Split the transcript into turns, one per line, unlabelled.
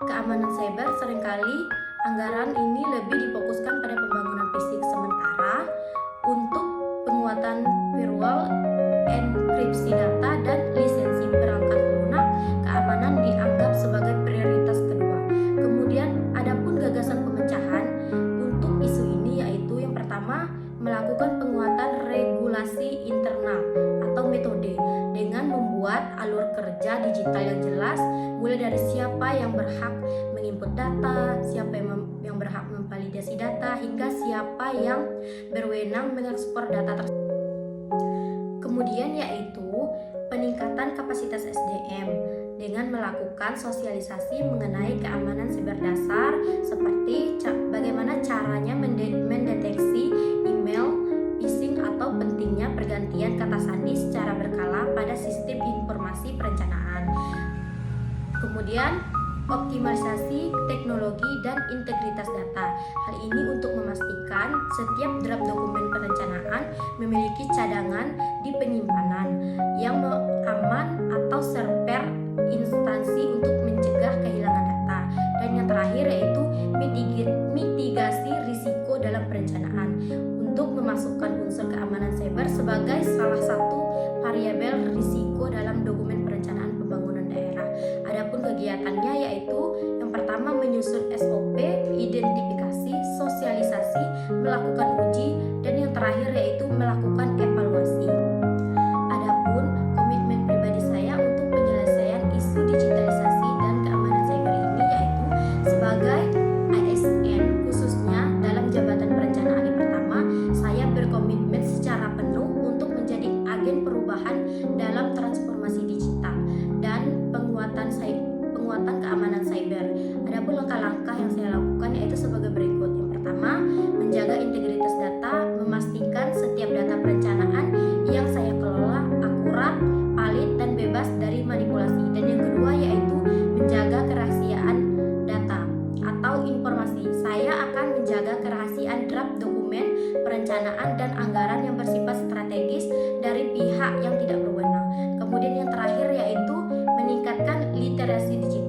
keamanan cyber seringkali anggaran ini lebih difokuskan pada pembangunan fisik, sementara untuk penguatan firewall, enkripsi data, dan lisensi perangkat lunak, keamanan dianggap sebagai prioritas kedua. Kemudian adapun gagasan pemecahan untuk isu ini yaitu yang pertama, melakukan penguatan regulasi internal atau metode dengan membuat alur kerja digital yang jelas, mulai dari siapa yang berhak menginput data, siapa yang berhak memvalidasi data, hingga siapa yang berwenang mengekspor data tersebut. Kemudian yaitu peningkatan kapasitas SDM dengan melakukan sosialisasi mengenai keamanan siber dasar, seperti bagaimana caranya mendeteksi email phishing atau pentingnya pergantian kata sandi secara berkala pada sistem informasi perencanaan. Kemudian optimalisasi teknologi dan integritas data. Hal ini untuk memastikan setiap draft dokumen perencanaan memiliki cadangan di penyimpanan yang aman atau server instansi untuk mencegah kehilangan data. Dan yang terakhir yaitu mitigasi risiko dalam perencanaan untuk memasukkan unsur keamanan cyber sebagai salah satu variabel risiko dalam dokumen perencanaan pembangunan daerah. Adapun kegiatannya yaitu yang pertama menyusun SOP, identifikasi, sosialisasi, melakukan uji, dan yang terakhir yaitu melakukan evaluasi. Adapun komitmen pribadi saya untuk penyelesaian isu digitalisasi dan keamanan cyber ini yaitu sebagai ASN khususnya dalam jabatan perencanaan yang pertama, saya berkomitmen secara penuh untuk menjadi agen perubahan dalam transformasi digital dan penguatan keamanan cyber. Adapun langkah-langkah yang saya lakukan yaitu sebagai berikut. Yang pertama, menjaga integritas data, memastikan setiap data perencanaan yang saya kelola akurat, valid, dan bebas dari manipulasi. Dan yang kedua yaitu menjaga kerahasiaan data atau informasi. Saya akan menjaga kerahasiaan draft dokumen perencanaan dan anggaran yang bersifat strategis dari pihak yang tidak berwenang. Kemudian yang terakhir yaitu meningkatkan literasi digital